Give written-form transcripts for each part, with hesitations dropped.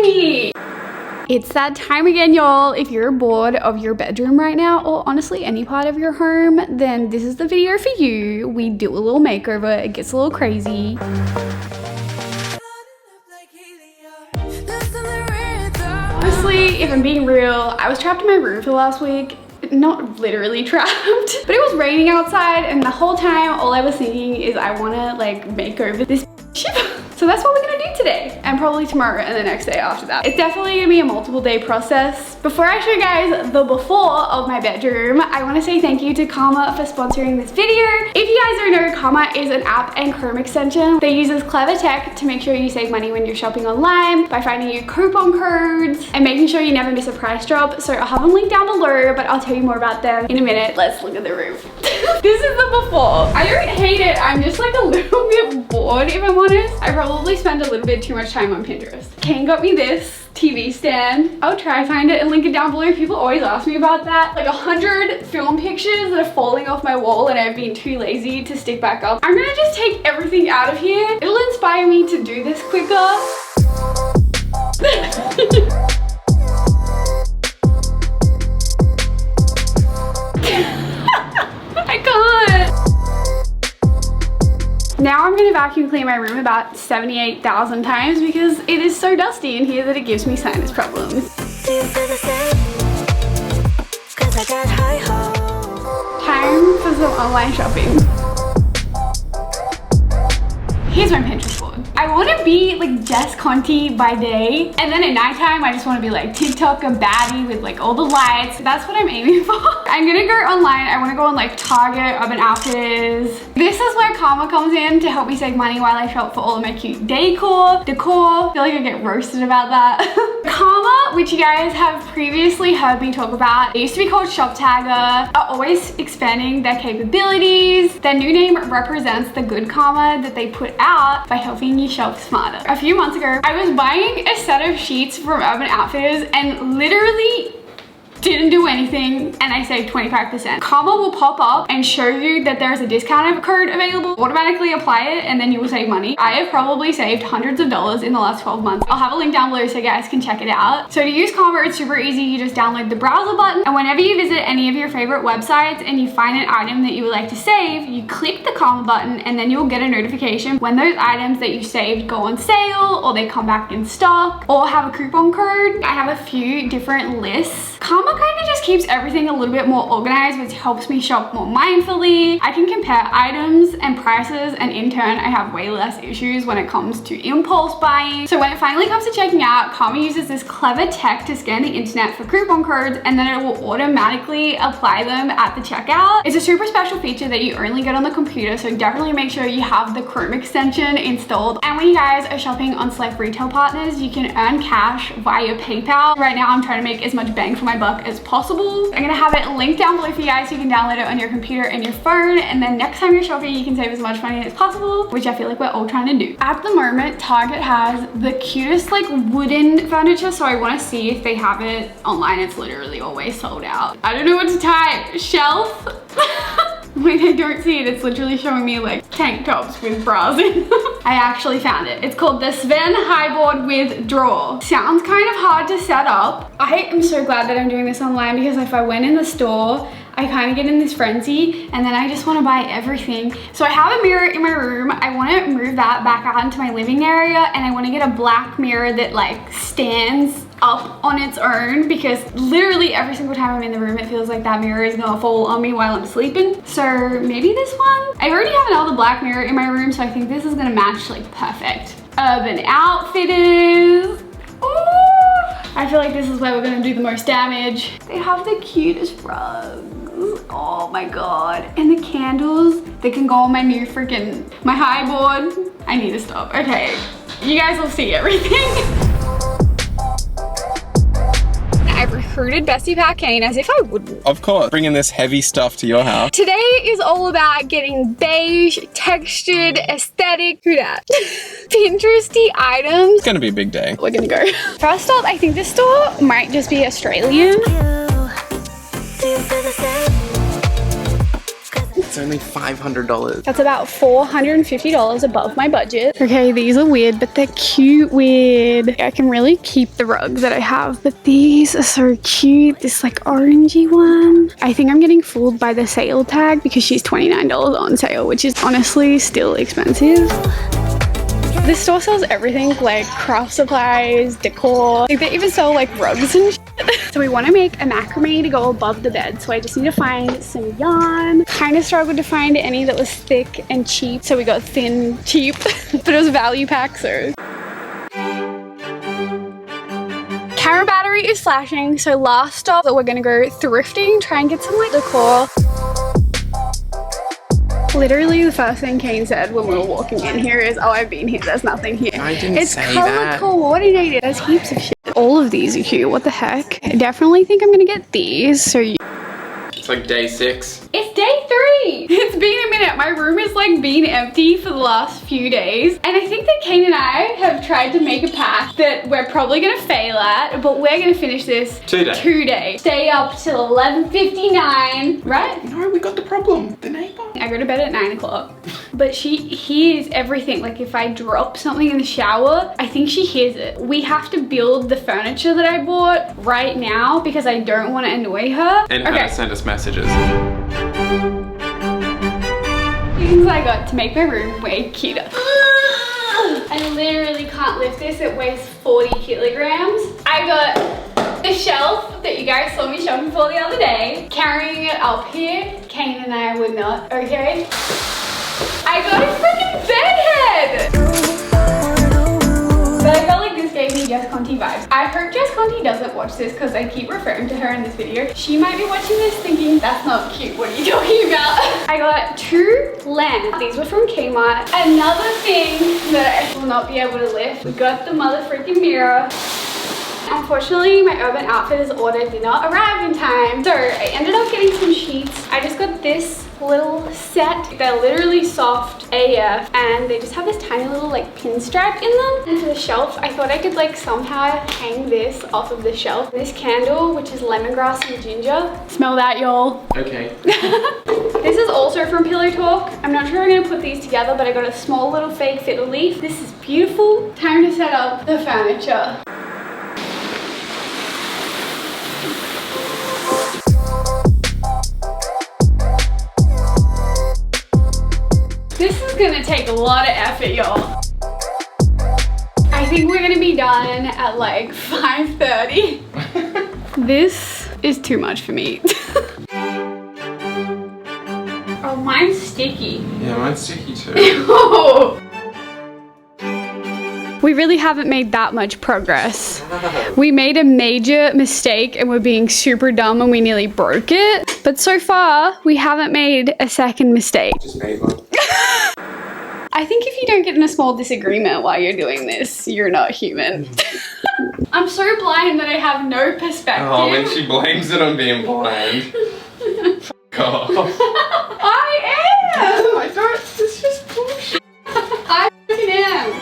me. It's that time again, y'all. If you're bored of your bedroom right now, or honestly any part of your home, then this is the video for you. We do a little makeover. It gets a little crazy. Honestly, if I'm being real, I was trapped in my room for the last week. Not literally trapped, but it was raining outside, and the whole time all I was thinking is I want to like make over this ship. So that's what we're gonna do today, and probably tomorrow and the next day after that. It's definitely gonna be a multiple day process. Before I show you guys the before of my bedroom, I wanna say thank you to KANE for sponsoring this video. If you guys don't know, KANE is an app and Chrome extension that uses clever tech to make sure you save money when you're shopping online by finding you coupon codes and making sure you never miss a price drop. So I'll have them linked down below, but I'll tell you more about them in a minute. Let's look at the room. This is the before. I don't hate it. I'm just like a little bit bored, if I'm honest. I probably spend a little bit too much time on Pinterest. KANE got me this TV stand. I'll try to find it and link it down below. People always ask me about that. Like 100 film pictures that are falling off my wall and I've been too lazy to stick back up. I'm gonna just take everything out of here. It'll inspire me to do this quicker. I can't. Now I'm gonna vacuum clean my room about 78,000 times because it is so dusty in here that it gives me sinus problems. Time for some online shopping. Here's my Pinterest board. I want to be like Jess Conti by day, and then at nighttime I just want to be like TikToker baddie with like all the lights. That's what I'm aiming for. I'm gonna go online. I want to go on like Target, Urban Outfitters. This is where KANE comes in to help me save money while I shop for all of my cute decor. I feel like I get roasted about that. KANE, which you guys have previously heard me talk about, it used to be called Shop Tagger, are always expanding their capabilities. Their new name represents the good karma that they put out by helping you shop smarter. A few months ago, I was buying a set of sheets from Urban Outfitters and literally didn't do anything, and I saved 25%. KANE will pop up and show you that there's a discount code available. Automatically apply it and then you will save money. I have probably saved hundreds of dollars in the last 12 months. I'll have a link down below so you guys can check it out. So to use KANE, it's super easy. You just download the browser button, and whenever you visit any of your favorite websites and you find an item that you would like to save, you click the KANE button and then you'll get a notification when those items that you saved go on sale or they come back in stock or have a coupon code. I have a few different lists. KANE kind of just keeps everything a little bit more organized, which helps me shop more mindfully. I can compare items and prices, and in turn I have way less issues when it comes to impulse buying. So when it finally comes to checking out, KANE uses this clever tech to scan the internet for coupon codes, and then it will automatically apply them at the checkout. It's a super special feature that you only get on the computer, so definitely make sure you have the Chrome extension installed. And when you guys are shopping on select retail partners, you can earn cash via PayPal. Right now I'm trying to make as much bang for my buck as possible. I'm gonna have it linked down below for you guys so you can download it on your computer and your phone, and then next time you're shopping you can save as much money as possible, which I feel like we're all trying to do. At the moment, Target has the cutest like wooden furniture, so I want to see if they have it online. It's literally always sold out. I don't know what to type. Shelf? When I don't see it, it's literally showing me like tank tops with bras in. I actually found it. It's called the Sven Highboard with Drawer. Sounds kind of hard to set up. I am so glad that I'm doing this online, because if I went in the store, I kind of get in this frenzy and then I just want to buy everything. So I have a mirror in my room. I want to move that back out into my living area, and I want to get a black mirror that like stands up on its own, because literally every single time I'm in the room it feels like that mirror is gonna fall on me while I'm sleeping. So maybe this one. I already have another black mirror in my room, so I think this is gonna match like perfect. Urban Outfitters. Ooh, I feel like this is where we're gonna do the most damage. They have the cutest rugs. Oh my god. And the candles that can go on my new freaking my high board. I need to stop. Okay, you guys will see everything. I've recruited Bestie Pat KANE as if I wouldn't. Of course, bringing this heavy stuff to your house. Today is all about getting beige, textured, aesthetic, who dat? Pinteresty items. It's gonna be a big day. We're gonna go. First up, I think this store might just be Australian. It's only $500. That's about $450 above my budget. Okay, these are weird, but they're cute weird. I can really keep the rugs that I have, but these are so cute. This like orangey one. I think I'm getting fooled by the sale tag because she's $29 on sale, which is honestly still expensive. This store sells everything like craft supplies, decor. Like they even sell like rugs and shit. So we want to make a macrame to go above the bed. So I just need to find some yarn. Kind of struggled to find any that was thick and cheap. So we got thin, cheap, but it was a value pack, so. Camera battery is flashing. So last stop that we're gonna go thrifting, try and get some like decor. Literally the first thing Kane said when we were walking in here is, oh, I've been here, there's nothing here. I didn't say that. It's color coordinated. There's heaps of shit. All of these are cute. What the heck? I definitely think I'm gonna get these. So It's like day 6. it's day 3. It's been a minute. My room has like been empty for the last few days. And I think that Kane and I have tried to make a pact that we're probably gonna fail at, but we're gonna finish this today. Stay up till 11:59, right? No, we got the problem. The neighbor. I go to bed at 9 o'clock, but she hears everything. Like if I drop something in the shower, I think she hears it. We have to build the furniture that I bought right now because I don't want to annoy her. And Hannah sent us messages. Things I got to make my room way cuter. I literally can't lift this. It weighs 40 kilograms. I got the shelf that you guys saw me shopping for the other day. Carrying it up here, Kane and I would not, okay? I got a freaking bed head! But I felt like this gave me Jess Conti vibes. I hope Jess Conti doesn't watch this because I keep referring to her in this video. She might be watching this thinking, that's not cute, what are you talking about? I got 2 lamps. These were from Kmart. Another thing that I will not be able to lift. We got the mother freaking mirror. Unfortunately, my Urban Outfitters order did not arrive in time, so I ended up getting some sheets. I just got this little set. They're literally soft AF, and they just have this tiny little like pin strap in them. And for the shelf, I thought I could like somehow hang this off of the shelf. This candle, which is lemongrass and ginger. Smell that, y'all. Okay. This is also from Pillow Talk. I'm not sure I'm gonna put these together, but I got a small little fake fiddle leaf. This is beautiful. Time to set up the furniture. This is gonna take a lot of effort, y'all. I think we're gonna be done at like 5:30. This is too much for me. Oh, mine's sticky. Yeah, mine's sticky too. Oh. We really haven't made that much progress. We made a major mistake and we're being super dumb and we nearly broke it. But so far, we haven't made a second mistake. Just made one. I think if you don't get in a small disagreement while you're doing this, you're not human. I'm so blind that I have no perspective. Oh, when she blames it on being blind. Fuck off. I am! I don't, it's just bullshit. I am.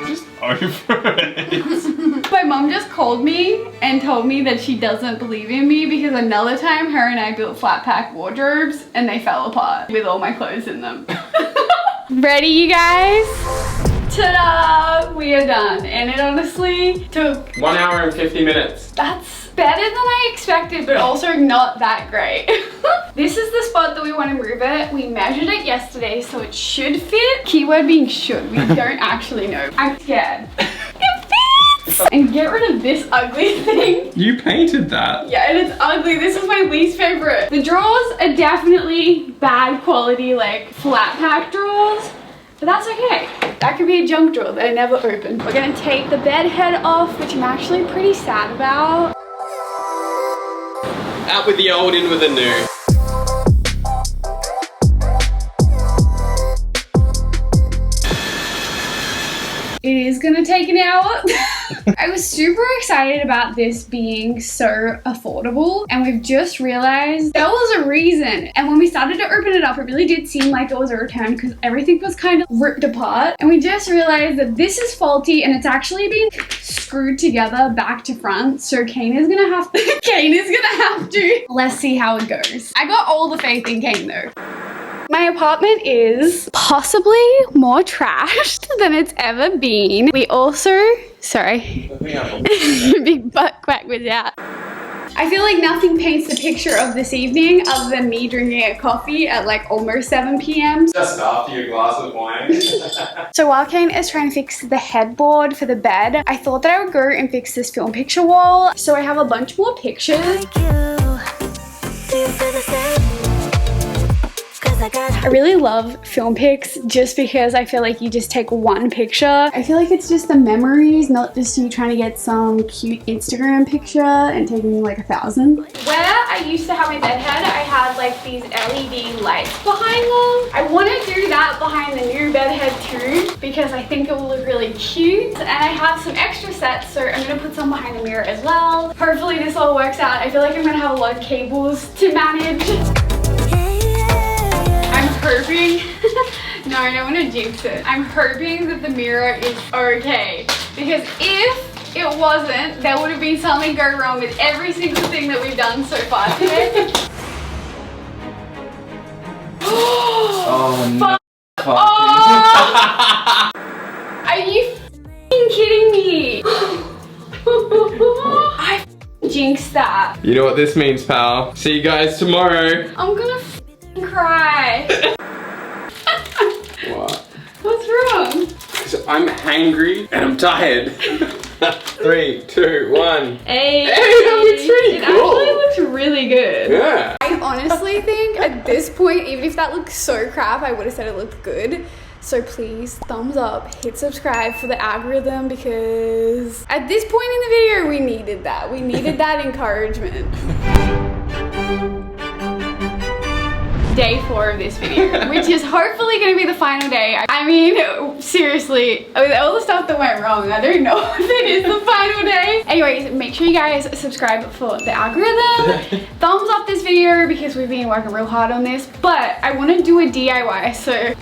Just over it. My mom just called me and told me that she doesn't believe in me because another time her and I built flat pack wardrobes and they fell apart with all my clothes in them. Ready, you guys? Ta-da! We are done. And it honestly took 1 hour and 50 minutes. That's better than I expected, but also not that great. This is the spot that we want to move it. We measured it yesterday, so it should fit. Keyword being should. We don't actually know. I'm scared. It fits! And get rid of this ugly thing. You painted that. Yeah, and it's ugly. This is my least favorite. The drawers are definitely bad quality, like flat pack drawers. But that's okay. That could be a junk drawer that I never opened. We're gonna take the bed head off, which I'm actually pretty sad about. Out with the old, in with the new. It is gonna take an hour. I was super excited about this being so affordable, and we've just realized there was a reason. And when we started to open it up, it really did seem like it was a return because everything was kind of ripped apart. And we just realized that this is faulty and it's actually been screwed together back to front. So KANE is gonna have to, let's see how it goes. I got all the faith in KANE though. My apartment is possibly more trashed than it's ever been. We also, sorry, big butt crack was out. I feel like nothing paints the picture of this evening other than me drinking a coffee at like almost 7 p.m. Just after your glass of wine. So while KANE is trying to fix the headboard for the bed, I thought that I would go and fix this film picture wall. So I have a bunch more pictures. I really love film pics just because I feel like you just take one picture. I feel like it's just the memories, not just you trying to get some cute Instagram picture and taking like 1,000. Where I used to have my bed head, I had like these LED lights behind them. I want to do that behind the new bed head too because I think it will look really cute. And I have some extra sets, so I'm going to put some behind the mirror as well. Hopefully this all works out. I feel like I'm going to have a lot of cables to manage. I'm hoping, no, I don't want to jinx it. I'm hoping that the mirror is okay. Because if it wasn't, there would have been something go wrong with every single thing that we've done so far today. Oh no. Oh! Are you f***ing kidding me? I f***ing jinxed that. You know what this means, pal. See you guys tomorrow. I'm gonna f***ing cry. What? What's wrong? So I'm hangry and I'm tired. 3, 2, 1. Hey, that looks pretty it cool. actually looks really good. Yeah. I honestly think at this point, even if that looked so crap, I would have said it looked good. So please, thumbs up, hit subscribe for the algorithm because at this point in the video, we needed that. We needed that encouragement. Day 4 of this video, which is hopefully going to be the final day. I mean, seriously, with all the stuff that went wrong, I don't know if it is the final day. Anyways, make sure you guys subscribe for the algorithm. Thumbs up this video because we've been working real hard on this, but I want to do a DIY, so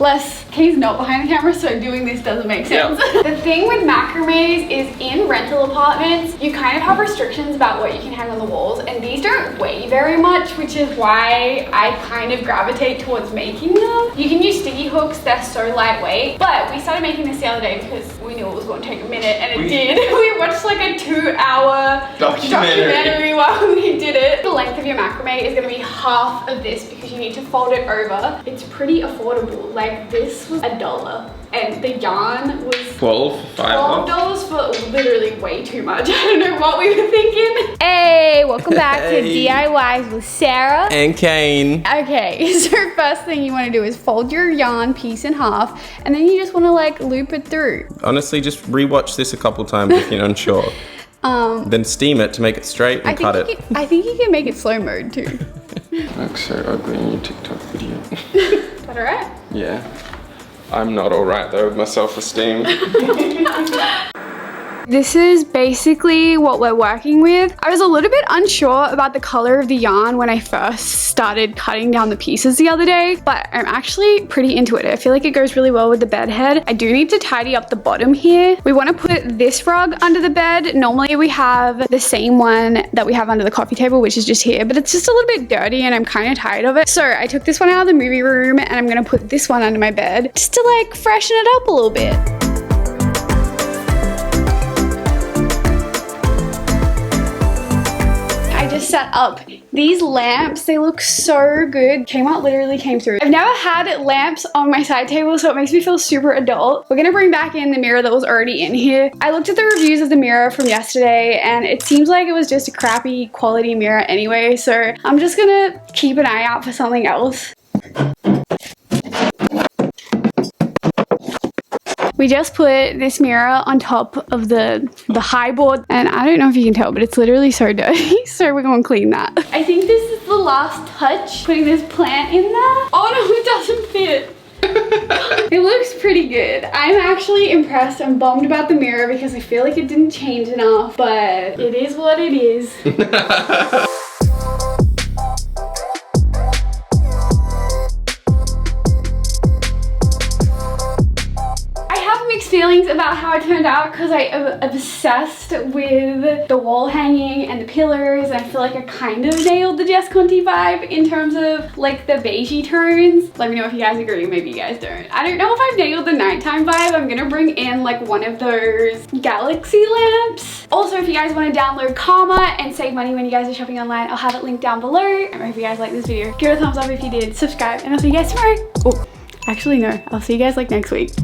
he's not behind the camera, so doing this doesn't make sense. Yep. The thing with macrames is in rental apartments, you kind of have restrictions about what you can hang on the walls, and these don't weigh very much, which is why I kind of gravitate towards making them. You can use sticky hooks, they're so lightweight, but we started making this the other day because we knew it was going to take a minute, and it did. We watched like a 2-hour documentary while we did it. The length of your macrame is going to be half of this because you need to fold it over. It's pretty affordable. Like this was $1 and the yarn was $12 for literally way too much. I don't know what we were thinking. Hey, welcome back to DIYs with Sarah and KANE. Okay, so first thing you want to do is fold your yarn piece in half, and then you just want to like loop it through. Honestly, just rewatch this a couple times if you're unsure. Then steam it to make it straight and cut it. I think you can make it slow mode too. Looks so ugly in your TikTok video. Is that alright? Yeah. I'm not alright though with my self-esteem. This is basically what we're working with. I was a little bit unsure about the color of the yarn when I first started cutting down the pieces the other day, but I'm actually pretty into it. I feel like it goes really well with the bed head. I do need to tidy up the bottom here. We want to put this rug under the bed. Normally we have the same one that we have under the coffee table, which is just here, but it's just a little bit dirty and I'm kind of tired of it. So I took this one out of the movie room and I'm going to put this one under my bed just to like freshen it up a little bit. Just set up these lamps. They look so good. Kmart literally came through. I've never had lamps on my side table, so it makes me feel super adult. We're gonna bring back in the mirror that was already in here. I looked at the reviews of the mirror from yesterday and it seems like it was just a crappy quality mirror anyway, so I'm just gonna keep an eye out for something else. We just put this mirror on top of the high board, and I don't know if you can tell, but it's literally so dirty, so we're gonna clean that. I think this is the last touch, putting this plant in there. Oh no, it doesn't fit. It looks pretty good. I'm actually impressed. I'm bummed about the mirror because I feel like it didn't change enough, but it is what it is. Feelings about how it turned out because I am obsessed with the wall hanging and the pillars, and I feel like I kind of nailed the Jess Conti vibe in terms of like the beigey tones. Let me know if you guys agree, maybe you guys don't. I don't know if I've nailed the nighttime vibe. I'm gonna bring in like one of those galaxy lamps. Also, if you guys want to download Karma and save money when you guys are shopping online, I'll have it linked down below. And if you guys like this video, give it a thumbs up if you did, subscribe, and I'll see you guys tomorrow. Oh, actually no, I'll see you guys like next week.